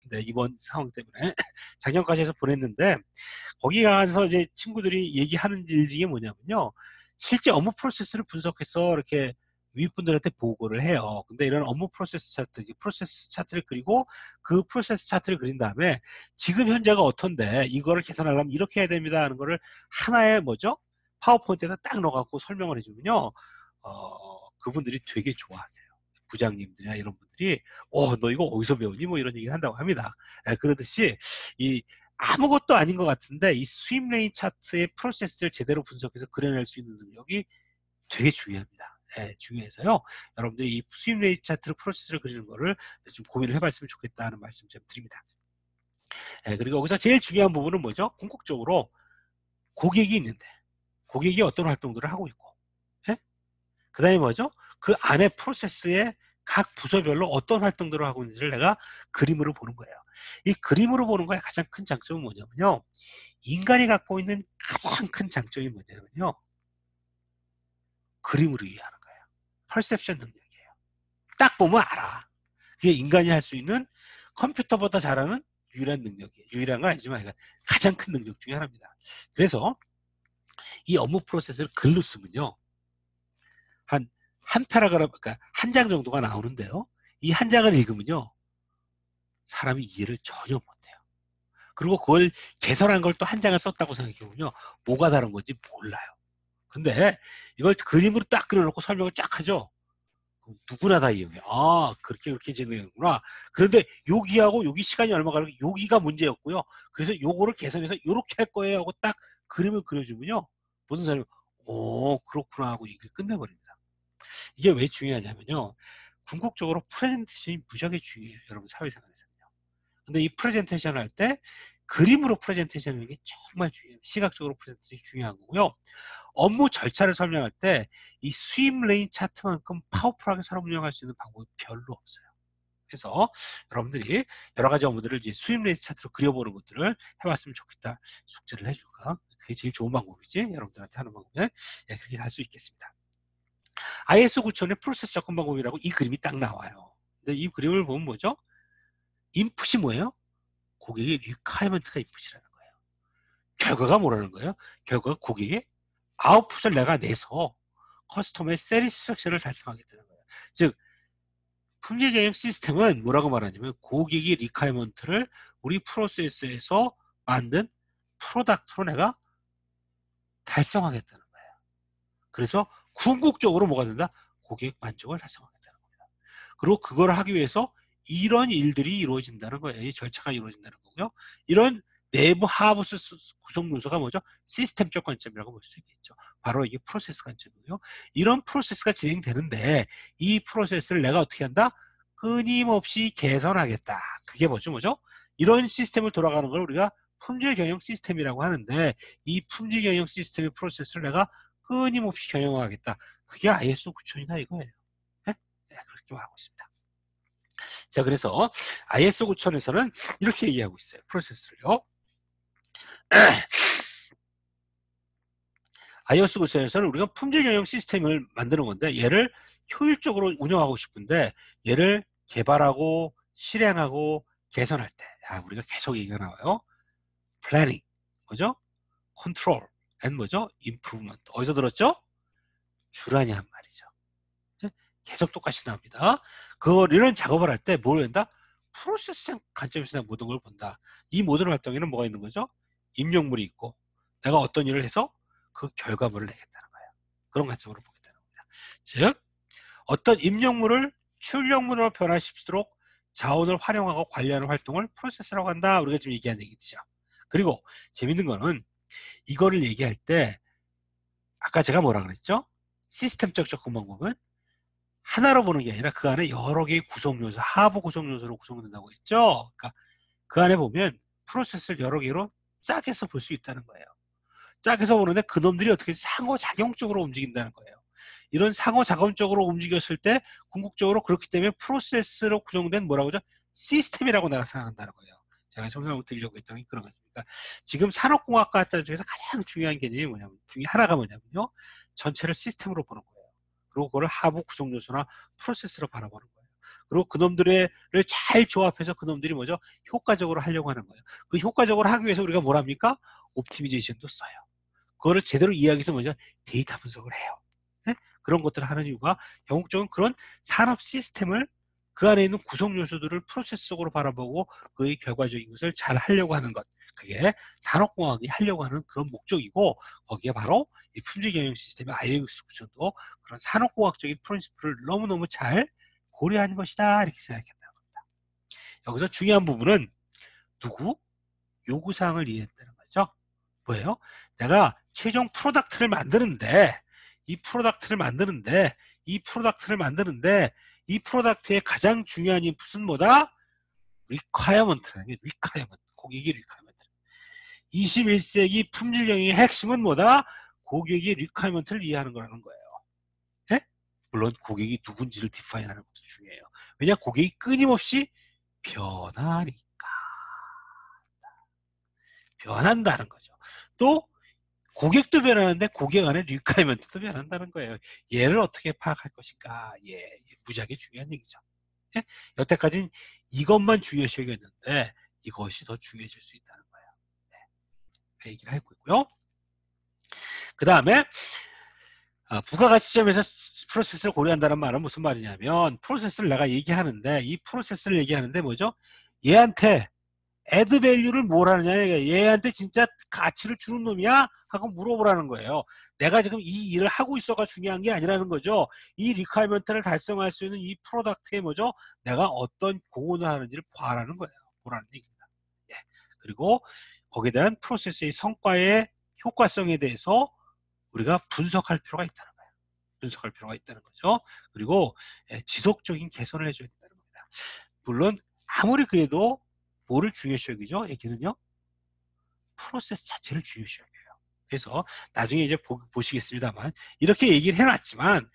네, 이번 상황 때문에 작년까지 해서 보냈는데 거기 가서 이제 친구들이 얘기하는 일 중에 뭐냐면요. 실제 업무 프로세스를 분석해서 이렇게 윗분들한테 보고를 해요. 근데 이런 업무 프로세스 차트, 프로세스 차트를 그리고 그 프로세스 차트를 그린 다음에 지금 현재가 어떤데 이거를 개선하려면 이렇게 해야 됩니다 하는 거를 하나의 뭐죠? 파워포인트에다 딱 넣어갖고 설명을 해주면요. 그분들이 되게 좋아하세요. 부장님들이나 이런 분들이 너 이거 어디서 배우니? 뭐 이런 얘기를 한다고 합니다. 그러듯이 이 아무것도 아닌 것 같은데 이 스윙 레인 차트의 프로세스를 제대로 분석해서 그려낼 수 있는 능력이 되게 중요합니다. 중요해서요. 여러분들이 이 스윙 레인 차트로 프로세스를 그리는 거를 좀 고민을 해봤으면 좋겠다는 말씀 좀 드립니다. 그리고 여기서 제일 중요한 부분은 뭐죠? 궁극적으로 고객이 있는데 고객이 어떤 활동들을 하고 있고 그 다음에 뭐죠? 그 안에 프로세스에 각 부서별로 어떤 활동들을 하고 있는지를 내가 그림으로 보는 거예요. 이 그림으로 보는 거의 가장 큰 장점은 뭐냐면요. 인간이 갖고 있는 가장 큰 장점이 뭐냐면요. 그림으로 이해하는 거예요. 퍼셉션 능력이에요. 딱 보면 알아. 그게 인간이 할 수 있는 컴퓨터보다 잘하는 유일한 능력이에요. 유일한 건 아니지만 가장 큰 능력 중에 하나입니다. 그래서 이 업무 프로세스를 글로 쓰면요. 한 패러그래프, 그러니까 한 장 정도가 나오는데요. 이 한 장을 읽으면요. 사람이 이해를 전혀 못해요. 그리고 그걸 개설한 걸 또 한 장을 썼다고 생각해보면요. 뭐가 다른 건지 몰라요. 근데 이걸 그림으로 딱 그려놓고 설명을 쫙 하죠. 누구나 다 이해해요. 그렇게 진행되는구나. 그런데 여기하고 여기 시간이 얼마 가는 여기가 문제였고요. 그래서 요거를 개선해서 요렇게 할 거예요 하고 딱 그림을 그려주면요. 모든 사람이 그렇구나 하고 얘기를 끝내버립니다. 이게 왜 중요하냐면요. 궁극적으로 프레젠테이션이 무지하게 중요해요. 여러분 사회생활에서는요. 근데 이 프레젠테이션을 할 때 그림으로 프레젠테이션을 하는 게 정말 중요해요. 시각적으로 프레젠테이션이 중요한 거고요. 업무 절차를 설명할 때 이 스윙 레인 차트만큼 파워풀하게 사람 운영할 수 있는 방법이 별로 없어요. 그래서 여러분들이 여러 가지 업무들을 이제 스윙 레인 차트로 그려보는 것들을 해봤으면 좋겠다. 숙제를 해줄까? 그게 제일 좋은 방법이지. 여러분들한테 하는 방법에 그렇게 할 수 있겠습니다. IS 9000의 프로세스 접근 방법이라고 이 그림이 딱 나와요. 근데 이 그림을 보면 뭐죠? 인풋이 뭐예요? 고객의 리퀘어먼트가 인풋이라는 거예요. 결과가 뭐라는 거예요? 결과가 고객의 아웃풋을 내가 내서 커스터머의 세티스팩션을 달성하겠다는 거예요. 즉 품질 경영 시스템은 뭐라고 말하냐면 고객의 리퀘어먼트를 우리 프로세스에서 만든 프로덕트로 내가 달성하겠다는 거예요. 그래서 궁극적으로 뭐가 된다? 고객 만족을 달성하겠다는 겁니다. 그리고 그걸 하기 위해서 이런 일들이 이루어진다는 거예요. 이 절차가 이루어진다는 거고요. 이런 내부 하부 구성 요소가 뭐죠? 시스템적 관점이라고 볼 수 있겠죠. 바로 이게 프로세스 관점이고요. 이런 프로세스가 진행되는데 이 프로세스를 내가 어떻게 한다? 끊임없이 개선하겠다. 그게 뭐죠? 이런 시스템을 돌아가는 걸 우리가 품질 경영 시스템이라고 하는데 이 품질 경영 시스템의 프로세스를 내가 끊임없이 경영하겠다. 그게 ISO 9000이다 이거예요. 네? 그렇게 말하고 있습니다. 자, 그래서 ISO 9000에서는 이렇게 얘기하고 있어요. 프로세스를요. ISO 9000에서는 우리가 품질 경영 시스템을 만드는 건데 얘를 효율적으로 운영하고 싶은데 얘를 개발하고 실행하고 개선할 때 우리가 계속 얘기가 나와요. 플래닝, 뭐죠? 컨트롤, 앤 뭐죠? 임프루먼트. 어디서 들었죠? 주란이 한 말이죠. 계속 똑같이 나옵니다. 이런 작업을 할 때 뭘 한다? 프로세스 관점에서 모든 걸 본다. 이 모든 활동에는 뭐가 있는 거죠? 입력물이 있고 내가 어떤 일을 해서 그 결과물을 내겠다는 거예요. 그런 관점으로 보겠다는 겁니다. 즉 어떤 입력물을 출력물로 변화시키도록 자원을 활용하고 관리하는 활동을 프로세스라고 한다. 우리가 지금 얘기한 얘기죠. 그리고 재밌는 거는 이거를 얘기할 때 아까 제가 뭐라 그랬죠? 시스템적 접근 방법은 하나로 보는 게 아니라 그 안에 여러 개의 구성요소, 하부 구성요소로 구성된다고 했죠. 그러니까 그 안에 보면 프로세스를 여러 개로 짝해서 볼 수 있다는 거예요. 짝해서 보는데 그놈들이 어떻게 상호작용적으로 움직인다는 거예요. 이런 상호작용적으로 움직였을 때 궁극적으로 그렇기 때문에 프로세스로 구성된 뭐라고 하죠? 시스템이라고 내가 생각한다는 거예요. 제가 설명을 드리려고 했던 게 그런 것입니다. 지금 산업공학과 중에서 가장 중요한 개념이 뭐냐면 중에 하나가 뭐냐면요. 전체를 시스템으로 보는 거예요. 그리고 그걸 하부 구성 요소나 프로세스로 바라보는 거예요. 그리고 그놈들을 잘 조합해서 그놈들이 뭐죠? 효과적으로 하려고 하는 거예요. 그 효과적으로 하기 위해서 우리가 뭘 합니까? 옵티미제이션도 써요. 그거를 제대로 이해하기 위해서 뭐죠? 데이터 분석을 해요. 네? 그런 것들을 하는 이유가 영국적인 그런 산업 시스템을 그 안에 있는 구성 요소들을 프로세스 속으로 바라보고 그의 결과적인 것을 잘 하려고 하는 것. 그게 산업공학이 하려고 하는 그런 목적이고 거기에 바로 이 품질 경영 시스템의 IX 구조도 그런 산업공학적인 프린시플을 너무너무 잘 고려한 것이다 이렇게 생각한다는 겁니다. 여기서 중요한 부분은 누구? 요구사항을 이해한다는 거죠. 뭐예요? 내가 최종 프로덕트를 만드는데 이 프로덕트의 가장 중요한 인풋은 뭐다? requirement라는 게 requirement. 고객이 requirement. 21세기 품질 경영의 핵심은 뭐다? 고객이 requirement를 이해하는 거라는 거예요. 네? 물론 고객이 누군지를 디파인하는 것도 중요해요. 왜냐? 고객이 끊임없이 변하니까. 변한다는 거죠. 또 고객도 변하는데 고객 안에 리퀘어먼트도 변한다는 거예요. 얘를 어떻게 파악할 것인가. 예, 무지하게 중요한 얘기죠. 예? 여태까지는 이것만 중요시 여겼는데 이것이 더 중요해질 수 있다는 거예요. 네. 그 얘기를 하고 있고요. 그 다음에 부가가치점에서 프로세스를 고려한다는 말은 무슨 말이냐면 프로세스를 내가 얘기하는데 이 프로세스를 얘기하는데 뭐죠? 얘한테 애드 밸류를 뭘 하느냐, 얘한테 진짜 가치를 주는 놈이야? 하고 물어보라는 거예요. 내가 지금 이 일을 하고 있어가 중요한 게 아니라는 거죠. 이 리퀘어먼트를 달성할 수 있는 이 프로덕트에 뭐죠? 내가 어떤 공헌을 하는지를 봐라는 거예요. 보라는 얘기입니다. 예. 그리고 거기에 대한 프로세스의 성과의 효과성에 대해서 우리가 분석할 필요가 있다는 거예요. 분석할 필요가 있다는 거죠. 그리고 지속적인 개선을 해줘야 된다는 겁니다. 물론 아무리 그래도 뭐를 중요시 여기죠? 얘기는요. 프로세스 자체를 중요시 여겨요. 그래서 나중에 이제 보시겠습니다만 이렇게 얘기를 해놨지만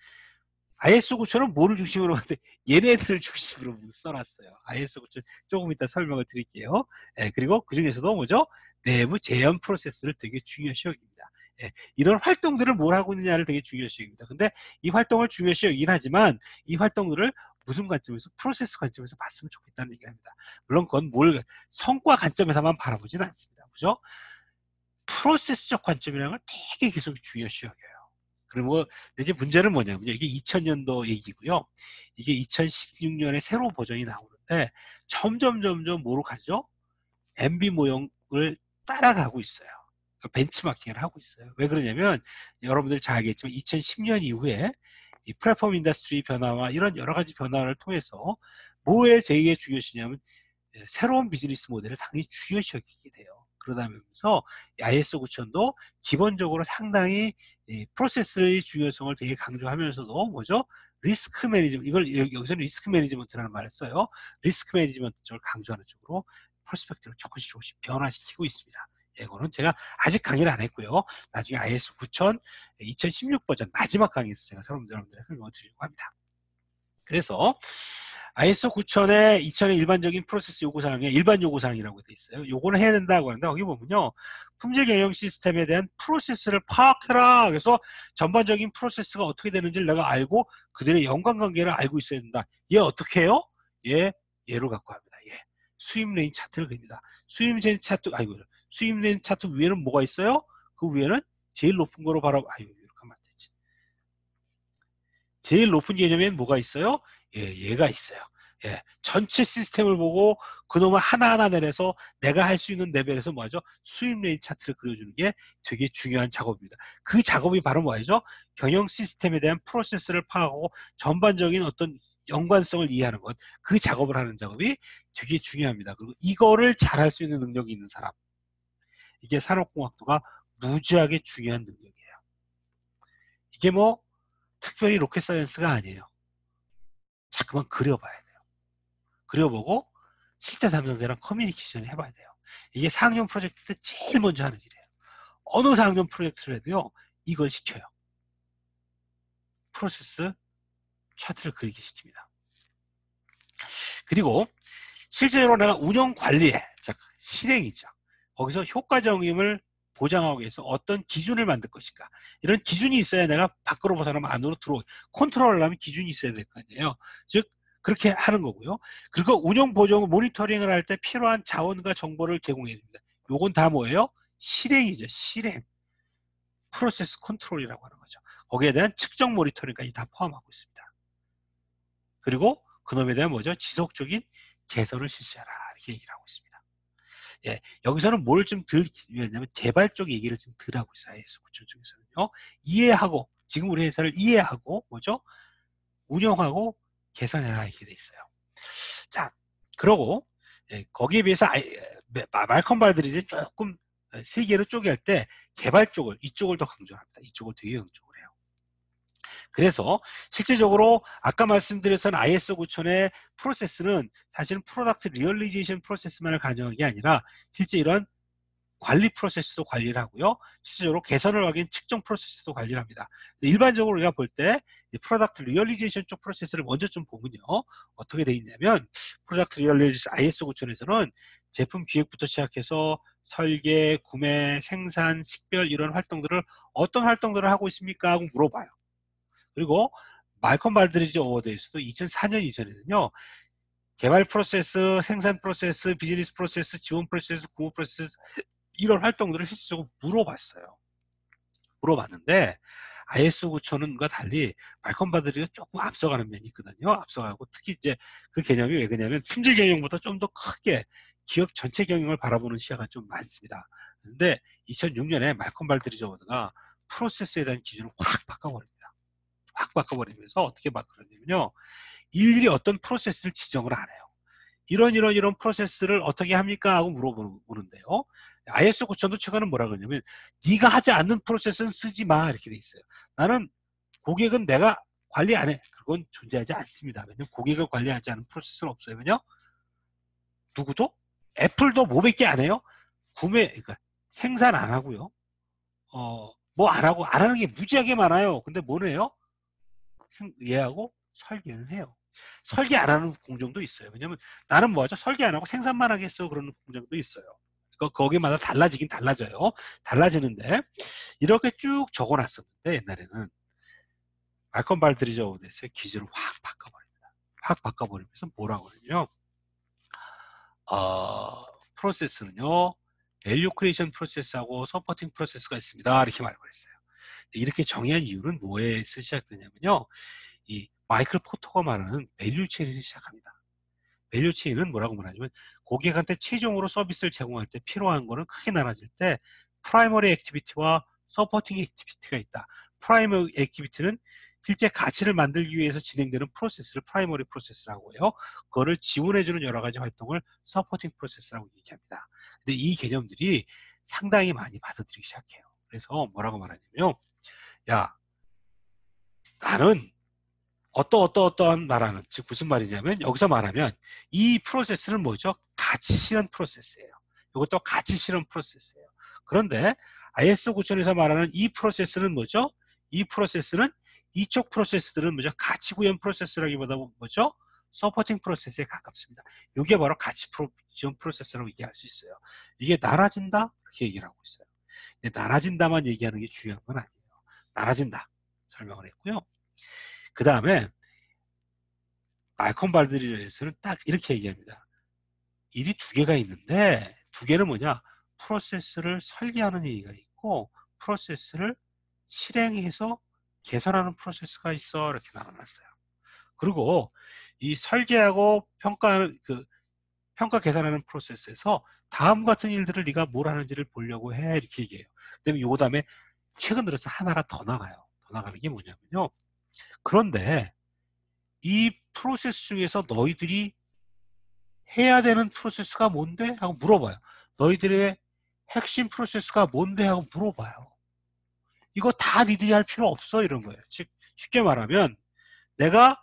IS 9000은 뭐를 중심으로 하는데 얘네들을 중심으로 써놨어요. IS 9000 조금 이따 설명을 드릴게요. 예, 그리고 그 중에서도 뭐죠? 내부 재현 프로세스를 되게 중요시 여깁니다. 예, 이런 활동들을 뭘 하고 있느냐를 되게 중요시 여깁니다. 근데 이 활동을 중요시 여기긴 하지만 이 활동들을 무슨 관점에서 프로세스 관점에서 봤으면 좋겠다는 얘기를 합니다. 물론 그건 성과 관점에서만 바라보지는 않습니다. 그죠? 프로세스적 관점이라는 걸 되게 계속 중요시 여겨요. 그리고 이제 문제는 뭐냐면요. 이게 2000년도 얘기고요. 이게 2016년에 새로 버전이 나오는데 점점 뭐로 가죠? MB 모형을 따라가고 있어요. 벤치마킹을 하고 있어요. 왜 그러냐면 여러분들 잘 알겠지만 2010년 이후에 이 플랫폼 인더스트리 변화와 이런 여러 가지 변화를 통해서 뭐에 되게 중요시냐면 새로운 비즈니스 모델을 상당히 중요시 여기게 돼요. 그러다면서 IS 9000도 기본적으로 상당히 프로세스의 중요성을 되게 강조하면서도 뭐죠? 리스크 매니지먼트, 이걸 여기서는 리스크 매니지먼트라는 말을 써요. 리스크 매니지먼트 쪽을 강조하는 쪽으로 퍼스펙티브를 조금씩 변화시키고 있습니다. 이거는 제가 아직 강의를 안 했고요. 나중에 IS 9000 2016 버전 마지막 강의에서 제가 여러분들한테 설명을 드리려고 합니다. 그래서 ISO 9000의 2000의 일반적인 프로세스 요구사항에 일반 요구사항이라고 되어 있어요. 요거는 해야 된다고 하는데 거기 보면요. 품질 경영 시스템에 대한 프로세스를 파악해라. 그래서 전반적인 프로세스가 어떻게 되는지를 내가 알고 그들의 연관관계를 알고 있어야 된다. 얘 어떻게 해요? 얘로 갖고 합니다. 수입 레인 차트를 그립니다. 수입 레인 차트 위에는 뭐가 있어요? 그 위에는 제일 높은 거로 바로 이렇게 하면 안 되지. 제일 높은 개념에는 뭐가 있어요? 얘가 있어요. 전체 시스템을 보고 그놈을 하나하나 내려서 내가 할 수 있는 레벨에서 뭐죠? 수입 레인 차트를 그려주는 게 되게 중요한 작업입니다. 그 작업이 바로 뭐죠? 경영 시스템에 대한 프로세스를 파악하고 전반적인 어떤 연관성을 이해하는 것, 그 작업을 하는 작업이 되게 중요합니다. 그리고 이거를 잘할 수 있는 능력이 있는 사람, 이게 산업공학도가 무지하게 중요한 능력이에요. 이게 뭐 특별히 로켓 사이언스가 아니에요. 자꾸만 그려봐야 돼요. 그려보고 실제 담당자랑 커뮤니케이션을 해봐야 돼요. 이게 상용 프로젝트 때 제일 먼저 하는 일이에요. 어느 상용 프로젝트를 해도요. 이걸 시켜요. 프로세스 차트를 그리게 시킵니다. 그리고 실제로 내가 운영 관리에 실행이죠. 거기서 효과 정임을 보장하기 위해서 어떤 기준을 만들 것인가. 이런 기준이 있어야 내가 밖으로 벗어나면 안으로 들어오고 컨트롤을 하면 기준이 있어야 될 거 아니에요. 즉 그렇게 하는 거고요. 그리고 운영 보정 모니터링을 할 때 필요한 자원과 정보를 제공해 줍니다. 요건 다 뭐예요? 실행이죠. 실행. 프로세스 컨트롤이라고 하는 거죠. 거기에 대한 측정 모니터링까지 다 포함하고 있습니다. 그리고 그놈에 대한 뭐죠? 지속적인 개선을 실시하라. 이렇게 얘기를 하고 있습니다. 예, 여기서는 뭘 좀 왜냐면 개발 쪽 얘기를 좀 덜 하고 있어요. IS9000 쪽에서는요. 이해하고, 지금 우리 회사를 이해하고, 뭐죠? 운영하고 개선해라. 이렇게 돼 있어요. 자, 그러고, 예, 거기에 비해서 말컴 발드리지 조금 세 개로 쪼개할 때 개발 쪽을, 이쪽을 더 강조합니다. 이쪽을 되게 강조를 해요. 그래서 실질적으로 아까 말씀드렸던 ISO 9000의 프로세스는 사실은 프로덕트 리얼리제이션 프로세스만을 가정한 게 아니라 실제 이런 관리 프로세스도 관리를 하고요. 실질적으로 개선을 하기 위한 측정 프로세스도 관리를 합니다. 일반적으로 우리가 볼 때 프로덕트 리얼리제이션 쪽 프로세스를 먼저 좀 보면요. 어떻게 돼 있냐면 프로덕트 리얼리제이션 ISO 9000에서는 제품 기획부터 시작해서 설계, 구매, 생산, 식별 이런 활동들을 어떤 활동들을 하고 있습니까? 하고 물어봐요. 그리고 말콤 발드리지 어워드에서도 2004년 이전에는요. 개발 프로세스, 생산 프로세스, 비즈니스 프로세스, 지원 프로세스, 구호 프로세스 이런 활동들을 실질적으로 물어봤어요. 물어봤는데 IS 9000과 달리 말콤 발드리지가 조금 앞서가는 면이 있거든요. 앞서가고 특히 이제 그 개념이 왜 그러냐면 품질 경영보다 좀 더 크게 기업 전체 경영을 바라보는 시야가 좀 많습니다. 그런데 2006년에 말콤 발드리지 어워드가 프로세스에 대한 기준을 확 바꿔버립니다. 확 바꿔버리면서 어떻게 바꾸냐면요. 일일이 어떤 프로세스를 지정을 안 해요. 이런 프로세스를 어떻게 합니까? 하고 물어보는데요. IS 9000도 최근에 뭐라 그러냐면 네가 하지 않는 프로세스는 쓰지 마 이렇게 돼 있어요. 나는 고객은 내가 관리 안 해. 그건 존재하지 않습니다. 왜냐면 고객을 관리하지 않은 프로세스는 없어요. 왜냐? 누구도? 애플도 뭐밖에 안 해요. 그러니까 생산 안 하고요. 뭐 안 하고 안 하는 게 무지하게 많아요. 근데 뭐래요? 얘하고 설계는 해요. 설계 안 하는 공정도 있어요. 왜냐면 나는 뭐하죠? 설계 안 하고 생산만 하겠어. 그러는 공정도 있어요. 거기마다 달라지긴 달라져요. 달라지는데 이렇게 쭉 적어놨었는데 옛날에는 말콤 발드리지 어워드에서의 기준을 확 바꿔버립니다. 확 바꿔버리면서 뭐라고 그러냐면 프로세스는요. 밸류 크리에이션 프로세스하고 서포팅 프로세스가 있습니다. 이렇게 말을 했어요. 이렇게 정의한 이유는 뭐에서 시작되냐면요. 이 마이클 포터가 말하는 밸류 체인에서 시작합니다. 밸류 체인은 뭐라고 말하냐면 고객한테 최종으로 서비스를 제공할 때 필요한 거는 크게 나눠질 때 프라이머리 액티비티와 서포팅 액티비티가 있다. 프라이머리 액티비티는 실제 가치를 만들기 위해서 진행되는 프로세스를 프라이머리 프로세스라고 해요. 그거를 지원해주는 여러 가지 활동을 서포팅 프로세스라고 얘기합니다. 근데 이 개념들이 상당히 많이 받아들이기 시작해요. 그래서 뭐라고 말하냐면 야 나는 어떠한 말하는 즉 무슨 말이냐면 여기서 말하면 이 프로세스는 뭐죠? 가치 실현 프로세스예요. 이것도 가치 실현 프로세스예요. 그런데 IS 9000에서 말하는 이 프로세스는 뭐죠? 이 프로세스는 이쪽 프로세스들은 뭐죠? 가치 구현 프로세스라기보다 뭐죠? 서포팅 프로세스에 가깝습니다. 이게 바로 가치 지원 프로세스라고 얘기할 수 있어요. 이게 나눠진다? 그렇게 얘기를 하고 있어요. 근데 나눠진다만 얘기하는 게 중요한 건 아니에요. 나눠진다. 설명을 했고요. 그 다음에 말콤 발드리에서는 딱 이렇게 얘기합니다. 일이 두 개가 있는데 두 개는 뭐냐? 프로세스를 설계하는 얘기가 있고 프로세스를 실행해서 개선하는 프로세스가 있어 이렇게 나눠놨어요. 그리고 이 설계하고 평가 계산하는 프로세스에서 다음 같은 일들을 네가 뭘 하는지를 보려고 해 이렇게 얘기해요. 그다음에 요 다음에 최근 들어서 하나가 더 나가요. 더 나가는 게 뭐냐면요. 그런데 이 프로세스 중에서 너희들이 해야 되는 프로세스가 뭔데? 하고 물어봐요. 너희들의 핵심 프로세스가 뭔데? 하고 물어봐요. 이거 다 니들이 할 필요 없어 이런 거예요. 즉 쉽게 말하면 내가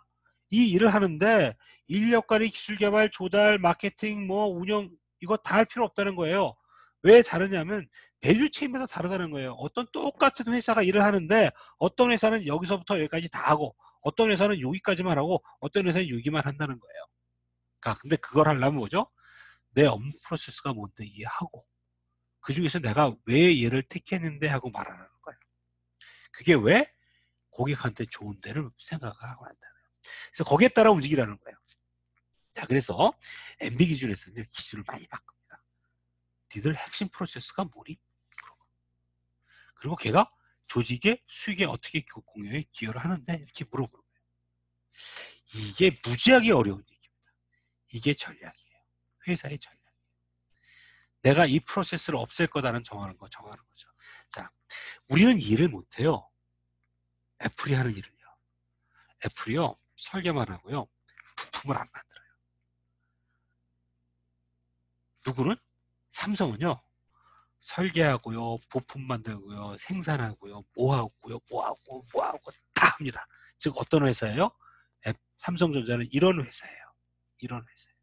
이 일을 하는데 인력 관리, 기술 개발, 조달, 마케팅, 뭐 운영 이거 다 할 필요 없다는 거예요. 왜 다르냐면 밸류 체인마다 다르다는 거예요. 어떤 똑같은 회사가 일을 하는데 어떤 회사는 여기서부터 여기까지 다 하고 어떤 회사는 여기까지만 하고 어떤 회사는 여기만 한다는 거예요. 근데 그걸 하려면 뭐죠? 내 업무 프로세스가 뭔데 이해하고 그 중에서 내가 왜 얘를 택했는데 하고 말하는 거예요. 그게 왜 고객한테 좋은 데를 생각하고 한다는 거예요. 그래서 거기에 따라 움직이라는 거예요. 자, 그래서 MB 기준에서는 기준을 많이 바꿉니다. 니들 핵심 프로세스가 뭐니? 그리고 걔가 조직의 수익에 어떻게 공유에 기여를 하는데 이렇게 물어보는 거예요. 이게 무지하게 어려운 얘기입니다. 이게 전략이에요. 회사의 전략. 내가 이 프로세스를 없앨 거다는 정하는 거죠. 자, 우리는 일을 못해요. 애플이 하는 일을요. 애플이요, 설계만 하고요, 부품을 안 만들어요. 누구는? 삼성은요, 설계하고요, 부품 만들고요, 생산하고요, 뭐하고 다 합니다. 즉 어떤 회사예요? 삼성전자는 이런 회사예요. 이런 회사예요.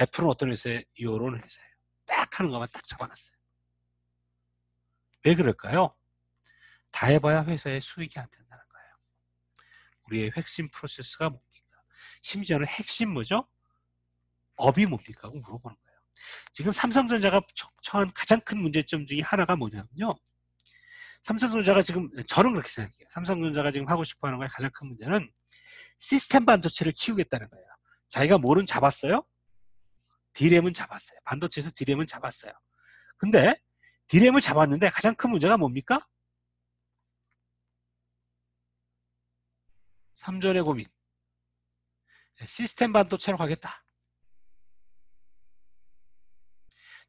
애플은 어떤 회사예요? 이런 회사예요. 딱 하는 것만 딱 잡아놨어요. 왜 그럴까요? 다 해봐야 회사의 수익이 안 된다는 거예요. 우리의 핵심 프로세스가 뭡니까? 심지어는 핵심 뭐죠? 업이 뭡니까? 하고 물어보는 거예요. 지금 삼성전자가 처한 가장 큰 문제점 중에 하나가 뭐냐면요. 삼성전자가 지금, 저는 그렇게 생각해요. 삼성전자가 지금 하고 싶어 하는 거의 가장 큰 문제는 시스템 반도체를 키우겠다는 거예요. 자기가 뭐는 잡았어요? D램은 잡았어요. 반도체에서 D램은 잡았어요. 근데 D램을 잡았는데 가장 큰 문제가 뭡니까? 삼전의 고민. 시스템 반도체로 가겠다.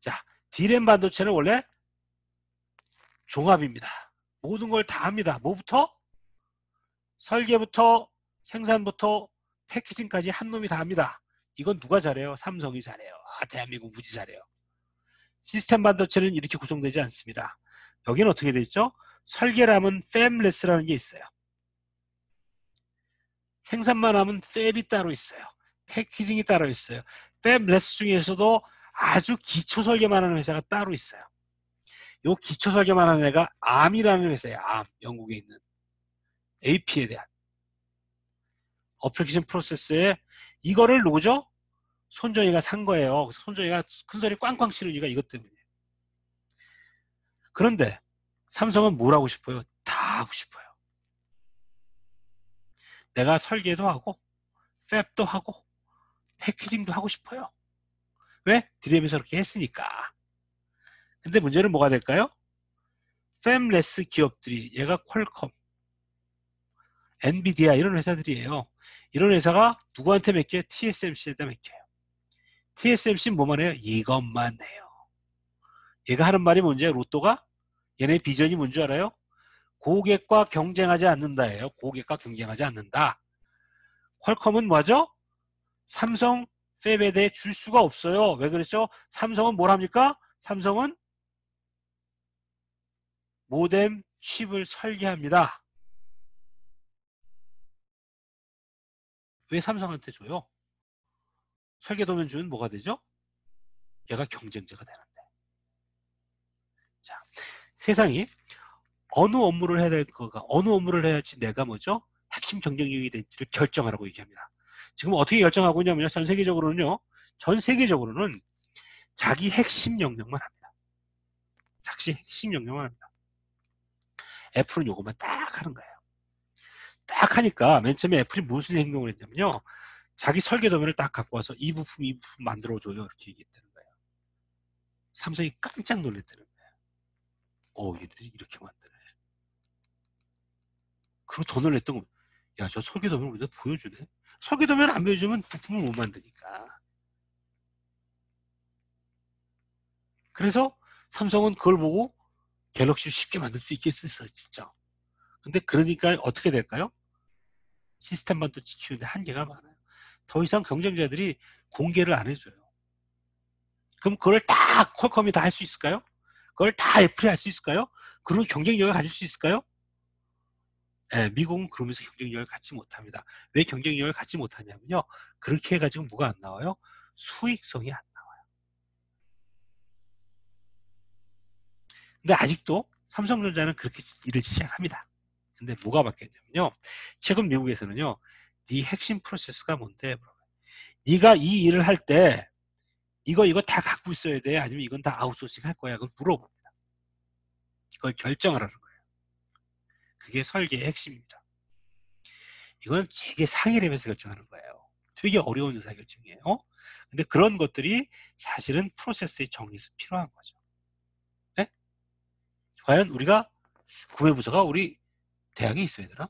자, D램 반도체는 원래 종합입니다. 모든 걸 다 합니다. 뭐부터? 설계부터 생산부터 패키징까지 한 놈이 다 합니다. 이건 누가 잘해요? 삼성이 잘해요. 아, 대한민국 무지 잘해요. 시스템 반도체는 이렇게 구성되지 않습니다. 여기는 어떻게 되어 있죠? 설계라면 팹레스라는 게 있어요. 생산만 하면 팹이 따로 있어요. 패키징이 따로 있어요. 팹레스 중에서도 아주 기초 설계만 하는 회사가 따로 있어요. 요 기초 설계만 하는 애가 암이라는 회사예요. 암, 영국에 있는 AP에 대한 어플리케이션 프로세스에 이거를 누구죠? 손정희가 산 거예요. 그래서 손정희가 큰소리 꽝꽝 치는 이유가 이것 때문이에요. 그런데 삼성은 뭘 하고 싶어요? 다 하고 싶어요. 내가 설계도 하고 팹도 하고 패키징도 하고 싶어요. 왜? 디램에서 그렇게 했으니까. 근데 문제는 뭐가 될까요? 팹레스 기업들이, 얘가 퀄컴, 엔비디아 이런 회사들이에요. 이런 회사가 누구한테 맡겨요? TSMC에다 맡겨요. TSMC는 뭐만 해요? 이것만 해요. 얘가 하는 말이 뭔지요? 로또가? 얘네 비전이 뭔지 알아요? 고객과 경쟁하지 않는다예요. 고객과 경쟁하지 않는다. 퀄컴은 뭐죠? 삼성 팹에 대해 줄 수가 없어요. 왜 그랬죠? 삼성은 뭘 합니까? 삼성은 모뎀 칩을 설계합니다. 왜 삼성한테 줘요? 설계 도면 주는 뭐가 되죠? 얘가 경쟁자가 되는데. 자, 세상이 어느 업무를 해야 될 거가, 어느 업무를 해야지 내가 뭐죠? 핵심 경쟁력이 될지를 결정하라고 얘기합니다. 지금 어떻게 결정하고 있냐면요. 전 세계적으로는 자기 핵심 영역만 합니다. 자기 핵심 영역만 합니다. 애플은 요것만 딱 하는 거예요. 딱 하니까 맨 처음에 애플이 무슨 행동을 했냐면요. 자기 설계 도면을 딱 갖고 와서 이 부품 만들어줘요. 이렇게 얘기했다는 거예요. 삼성이 깜짝 놀랐다는 거예요. 얘들이 이렇게 만드네. 그리고 더 놀랬던 건, 야, 저 설계 도면을 우리가 보여주네. 설계 도면 안 보여주면 부품을 못 만드니까. 그래서 삼성은 그걸 보고 갤럭시를 쉽게 만들 수 있겠어요, 진짜. 근데 그러니까 어떻게 될까요? 시스템 반도체 키우는데 한계가 많아요. 더 이상 경쟁자들이 공개를 안 해줘요. 그럼 그걸 다 퀄컴이 다 할 수 있을까요? 그걸 다 애플이 할 수 있을까요? 그런 경쟁력을 가질 수 있을까요? 예, 미국은 그러면서 경쟁력을 갖지 못합니다. 왜 경쟁력을 갖지 못하냐면요. 그렇게 해가지고 뭐가 안 나와요? 수익성이 안 나와요. 근데 아직도 삼성전자는 그렇게 일을 시작합니다. 근데 뭐가 바뀌었냐면요. 최근 미국에서는요. 네 핵심 프로세스가 뭔데? 네가 이 일을 할 때 이거 다 갖고 있어야 돼? 아니면 이건 다 아웃소싱 할 거야? 그걸 물어봅니다. 그걸 결정하라는 거예요. 그게 설계의 핵심입니다. 이건 되게 상위 랩에서 결정하는 거예요. 되게 어려운 의사결정이에요. 근데 그런 것들이 사실은 프로세스의 정리에서 필요한 거죠. 네? 과연 우리가 구매부서가 우리 대학에 있어야 되나?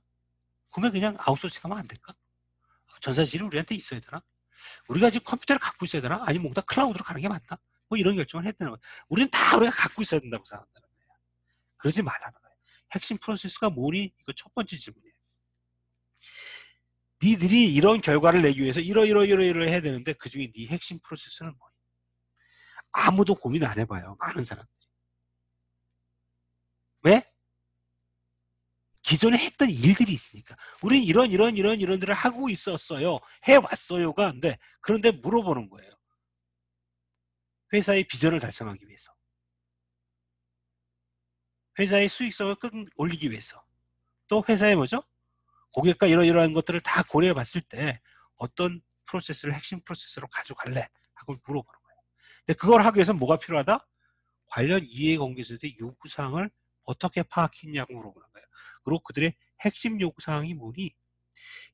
구매 그냥 아웃소싱하면 안 될까? 전산실이 우리한테 있어야 되나? 우리가 지금 컴퓨터를 갖고 있어야 되나? 아니면 뭔가 클라우드로 가는 게 맞나? 뭐 이런 결정을 해야 되는 거예요. 우리는 다 우리가 갖고 있어야 된다고 생각한다는 거예요. 그러지 말라는 거예요. 핵심 프로세스가 뭐니? 이거 첫 번째 질문이에요. 니들이 이런 결과를 내기 위해서 이러 해야 되는데 그중에 네 핵심 프로세스는 뭐니? 아무도 고민 안 해봐요. 많은 사람들이. 왜? 기존에 했던 일들이 있으니까. 우린 이런 일을 하고 있었어요. 해왔어요가 안 돼. 그런데 물어보는 거예요. 회사의 비전을 달성하기 위해서. 회사의 수익성을 올리기 위해서. 또 회사의 뭐죠? 고객과 이러이러한 것들을 다 고려해 봤을 때 어떤 프로세스를 핵심 프로세스로 가져갈래? 하고 물어보는 거예요. 근데 그걸 하기 위해서 뭐가 필요하다? 관련 이해관계자들의 요구사항을 어떻게 파악했냐고 물어보는 거예요. 그리고 그들의 핵심 요구사항이 뭐니?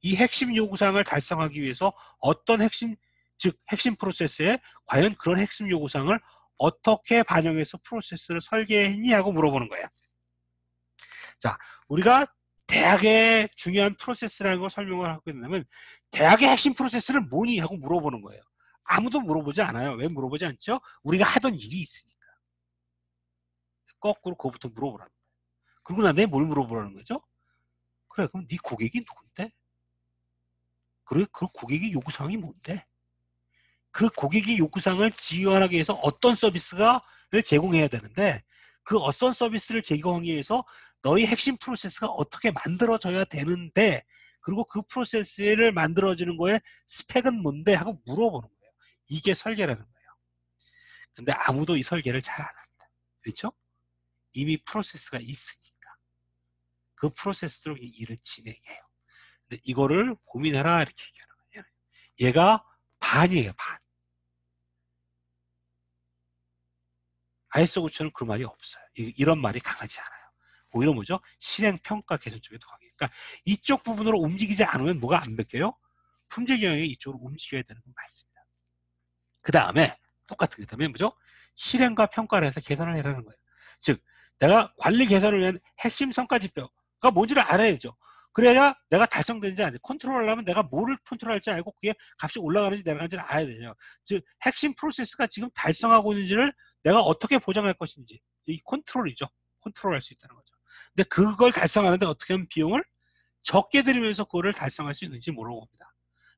이 핵심 요구사항을 달성하기 위해서 어떤 즉 핵심 프로세스에 과연 그런 핵심 요구사항을 어떻게 반영해서 프로세스를 설계했냐고 물어보는 거예요. 자, 우리가 대학의 중요한 프로세스라는 걸 설명을 하고 있냐면 대학의 핵심 프로세스는 뭐니? 하고 물어보는 거예요. 아무도 물어보지 않아요. 왜 물어보지 않죠? 우리가 하던 일이 있으니까. 거꾸로 그거부터 물어보라는 거예요. 그러고 난 다음에 뭘 물어보라는 거죠? 그래, 그럼 네 고객이 누군데? 그래, 그 고객의 요구사항이 뭔데? 그 고객의 요구사항을 지원하기 위해서 어떤 서비스를 제공해야 되는데 그 어떤 서비스를 제공하기 위해서 너희 핵심 프로세스가 어떻게 만들어져야 되는데 그리고 그 프로세스를 만들어지는 거에 스펙은 뭔데 하고 물어보는 거예요. 이게 설계라는 거예요. 근데 아무도 이 설계를 잘 안 합니다. 그렇죠? 이미 프로세스가 있으니까 그 프로세스로 이 일을 진행해요. 근데 이거를 고민해라 이렇게 얘기하는 거예요. 얘가 반이에요. 반. ISO 9000은 그 말이 없어요. 이런 말이 강하지 않아요. 오히려 뭐죠? 실행평가 개선 쪽에 더 강해요. 그러니까 이쪽 부분으로 움직이지 않으면 뭐가 안 바뀌어요? 품질 경영이 이쪽으로 움직여야 되는 건 맞습니다. 그 다음에 똑같은 그 다음에 뭐죠? 실행과 평가를 해서 개선을 해라는 거예요. 즉 내가 관리 개선을 위한 핵심 성과 지표가 뭔지를 알아야죠. 그래야 내가 달성되는지 안 돼. 컨트롤하려면 내가 뭐를 컨트롤할지 알고 그게 값이 올라가는지 내려가는지를 알아야 되죠. 즉 핵심 프로세스가 지금 달성하고 있는지를 내가 어떻게 보장할 것인지 이 컨트롤이죠. 컨트롤할 수 있다는 거죠. 근데 그걸 달성하는데 어떻게 하면 비용을 적게 들이면서 그거를 달성할 수 있는지 물어봅니다.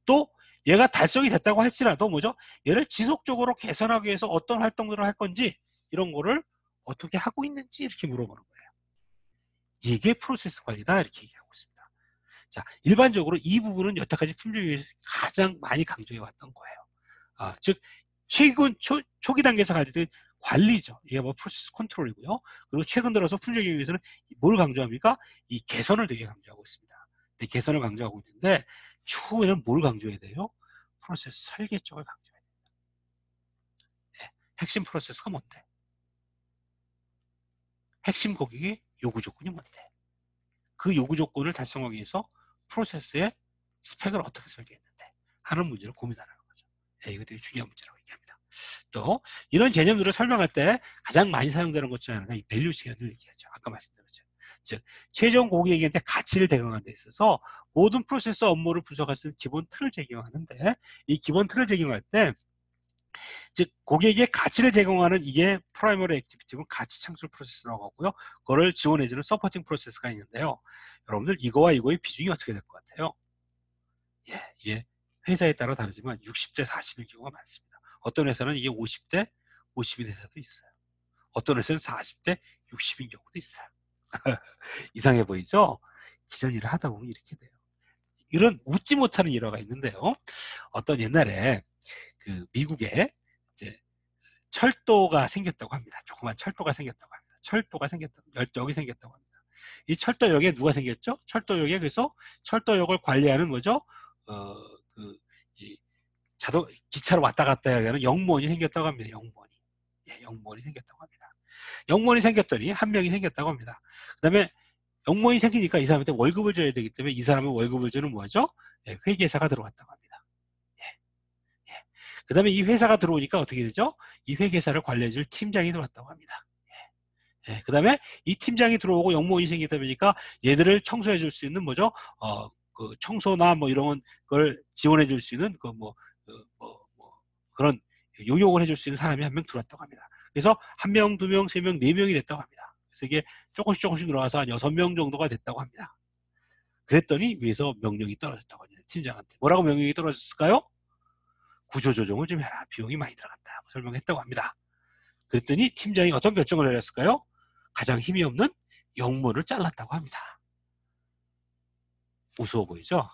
또 얘가 달성이 됐다고 할지라도 뭐죠? 얘를 지속적으로 개선하기 위해서 어떤 활동들을 할 건지 이런 거를 어떻게 하고 있는지 이렇게 물어보는 거예요. 이게 프로세스 관리다 이렇게 얘기하고 있습니다. 자, 일반적으로 이 부분은 여태까지 품질위에서 가장 많이 강조해 왔던 거예요. 즉 초기 단계에서 가지던 관리죠. 이게 뭐 프로세스 컨트롤이고요. 그리고 최근 들어서 품질위에서는 뭘 강조합니까? 이 개선을 되게 강조하고 있습니다. 개선을 강조하고 있는데 추후에는 뭘 강조해야 돼요? 프로세스 설계 쪽을 강조해야 됩니다. 네, 핵심 프로세스가 뭔데? 핵심 고객의 요구 조건이 뭔데? 그 요구 조건을 달성하기 위해서 프로세스의 스펙을 어떻게 설계했는데 하는 문제를 고민하는 거죠. 네, 이거 되게 중요한 문제라고 얘기합니다. 또 이런 개념들을 설명할 때 가장 많이 사용되는 것 중에 하나가 이 밸류 체인을 얘기하죠. 아까 말씀드렸죠. 즉 최종 고객에게 가치를 제공하는 데 있어서 모든 프로세스 업무를 분석할 수 있는 기본 틀을 제공하는데 이 기본 틀을 제공할 때 즉 고객에게 가치를 제공하는 이게 프라이머리 액티비티고 가치 창출 프로세스라고 하고요. 그거를 지원해주는 서포팅 프로세스가 있는데요. 여러분들 이거와 이거의 비중이 어떻게 될 것 같아요? 예, 이게 회사에 따라 다르지만 60대 40일 경우가 많습니다. 어떤 회사는 이게 50대 50인 회사도 있어요. 어떤 회사는 40대 60인 경우도 있어요. 이상해 보이죠? 기존 일을 하다 보면 이렇게 돼요. 이런 웃지 못하는 일화가 있는데요. 어떤 옛날에 그 미국에 이제 철도가 생겼다고 합니다. 조그만 철도가 생겼다고 합니다. 철도가 생겼다고, 열역이 생겼다고 합니다. 이 철도역에 누가 생겼죠? 철도역에 그래서 철도역을 관리하는 뭐죠? 그, 기차로 왔다 갔다 하는 영무원이 생겼다고 합니다. 영무원이. 예, 영무원이 생겼다고 합니다. 영무원이 생겼더니 한 명이 생겼다고 합니다. 그 다음에 영무원이 생기니까 이 사람한테 월급을 줘야 되기 때문에 이 사람은 월급을 주는 뭐죠? 예, 회계사가 들어갔다고 합니다. 그 다음에 이 회사가 들어오니까 어떻게 되죠? 이 회계사를 관리해줄 팀장이 들어왔다고 합니다. 예, 그 다음에 이 팀장이 들어오고 영무원이 생기다 보니까 얘들을 청소해 줄 수 있는 뭐죠? 그 청소나 뭐 이런 걸 지원해 줄 수 있는 그런 용역을 해줄 수 있는 사람이 한 명 들어왔다고 합니다. 그래서 한 명, 두 명, 세 명, 네 명이 됐다고 합니다. 그래서 이게 조금씩 늘어가서 한 6명 정도가 됐다고 합니다. 그랬더니 위에서 명령이 떨어졌다고 합니다. 팀장한테. 뭐라고 명령이 떨어졌을까요? 구조조정을 좀 해라. 비용이 많이 들어간다. 설명했다고 합니다. 그랬더니 팀장이 어떤 결정을 내렸을까요? 가장 힘이 없는 영무를 잘랐다고 합니다. 우스워 보이죠?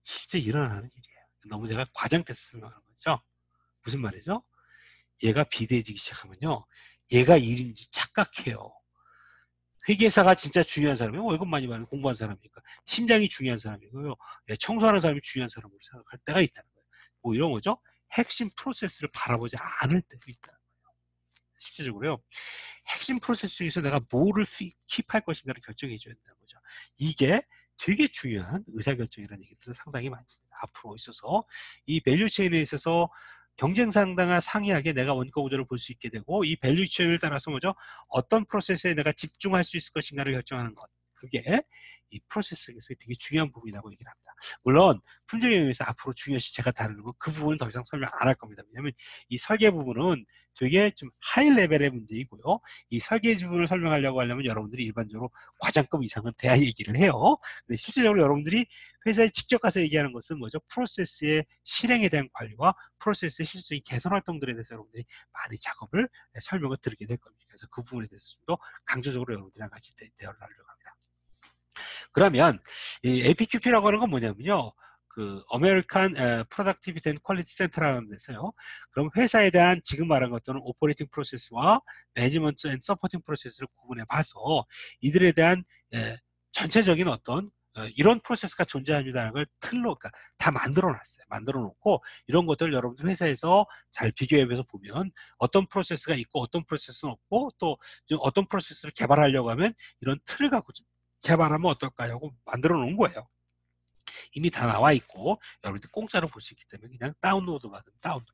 실제 일어나는 일이에요. 너무 제가 과장돼서 설명하는 거죠. 무슨 말이죠? 얘가 비대해지기 시작하면요. 얘가 일인지 착각해요. 회계사가 진짜 중요한 사람이에요. 월급 많이 받는 공부한 사람이니까. 팀장이 중요한 사람이고요. 청소하는 사람이 중요한 사람으로 생각할 때가 있다는 거예요. 뭐 이런 거죠. 핵심 프로세스를 바라보지 않을 때도 있다는 거예요. 실질적으로요. 핵심 프로세스 중에서 내가 뭐를 킵할 것인가를 결정해 줘야 된다는 거죠. 이게 되게 중요한 의사결정이라는 얘기들을 상당히 많이 합니다. 앞으로 있어서 이 밸류체인에 있어서 경쟁 상당한 상이하게 내가 원가 구조를 볼 수 있게 되고 이 밸류체인을 따라서 뭐죠? 어떤 프로세스에 내가 집중할 수 있을 것인가를 결정하는 것. 그게 이 프로세스에서 되게 중요한 부분이라고 얘기를 합니다. 물론 품질 영역에서 앞으로 중요시 제가 다루는 건 그 부분은 더 이상 설명 안 할 겁니다. 왜냐하면 이 설계 부분은 되게 좀 하이 레벨의 문제이고요. 이 설계 부분을 설명하려고 하려면 여러분들이 일반적으로 과장급 이상은 돼야 얘기를 해요. 근데 실질적으로 여러분들이 회사에 직접 가서 얘기하는 것은 뭐죠? 프로세스의 실행에 대한 관리와 프로세스의 실질적인 개선 활동들에 대해서 여러분들이 많이 작업을 설명을 드리게 될 겁니다. 그래서 그 부분에 대해서 좀 더 강조적으로 여러분들이랑 같이 대화를 하려고 합니다. 그러면 이 APQP라고 하는 건 뭐냐면요. 그 American Productivity and Quality Center라는 데서요. 그럼 회사에 대한 지금 말한 것들은 오퍼레이팅 프로세스와 매니지먼트 앤 서포팅 프로세스를 구분해 봐서 이들에 대한 전체적인 어떤 이런 프로세스가 존재합니다라는 걸 틀로 그러니까 다 만들어 놨어요. 만들어 놓고 이런 것들을 여러분들 회사에서 잘 비교해서 보면 어떤 프로세스가 있고 어떤 프로세스는 없고 또 어떤 프로세스를 개발하려고 하면 이런 틀을 갖고 좀 개발하면 어떨까요? 하고 만들어 놓은 거예요. 이미 다 나와 있고 여러분들 공짜로 볼 수 있기 때문에 그냥 다운로드 받으면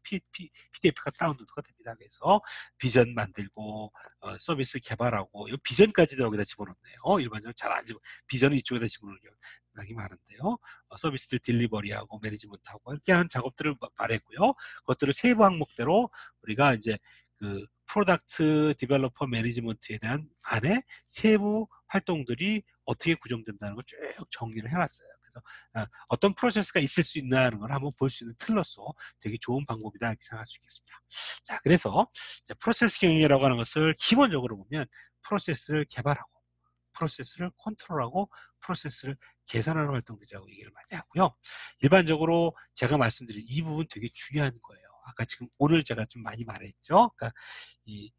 PDF가 다운로드가 됩니다. 그래서 비전 만들고 서비스 개발하고 이 비전까지도 여기다 집어넣네요. 일반적으로 잘 안 집어 비전은 이쪽에다 집어넣는 경우가 많은데요. 서비스를 딜리버리하고 매니지먼트하고 이렇게 하는 작업들을 말했고요. 그것들을 세부 항목대로 우리가 이제 그 프로덕트 디벨로퍼 매니지먼트에 대한 안에 세부 활동들이 어떻게 구성된다는 걸 쭉 정리를 해놨어요. 그래서 어떤 프로세스가 있을 수 있나는 걸 한번 볼 수 있는 틀로서 되게 좋은 방법이다 이렇게 생각할 수 있겠습니다. 자, 그래서 프로세스 경영이라고 하는 것을 기본적으로 보면 프로세스를 개발하고 프로세스를 컨트롤하고 프로세스를 개선하는 활동들이라고 얘기를 많이 하고요. 일반적으로 제가 말씀드린 이 부분 되게 중요한 거예요. 아까 지금 오늘 제가 좀 많이 말했죠. 그러니까 이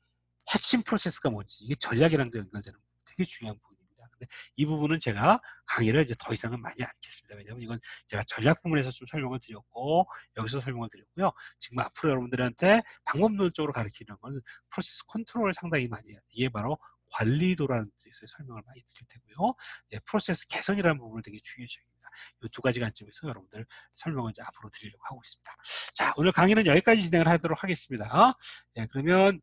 핵심 프로세스가 뭔지 이게 전략이랑도 연결되는 되게 중요한 부분입니다. 근데 이 부분은 제가 강의를 이제 더 이상은 많이 않겠습니다. 왜냐하면 이건 제가 전략 부분에서 좀 설명을 드렸고 여기서 설명을 드렸고요. 지금 앞으로 여러분들한테 방법론적으로 가르치는 건 프로세스 컨트롤을 상당히 많이 해요. 이게 바로 관리도라는 뜻에서 설명을 많이 드릴 테고요. 프로세스 개선이라는 부분을 되게 중요시 합니다. 이 두 가지 관점에서 여러분들 설명을 이제 앞으로 드리려고 하고 있습니다. 자, 오늘 강의는 여기까지 진행을 하도록 하겠습니다. 그러면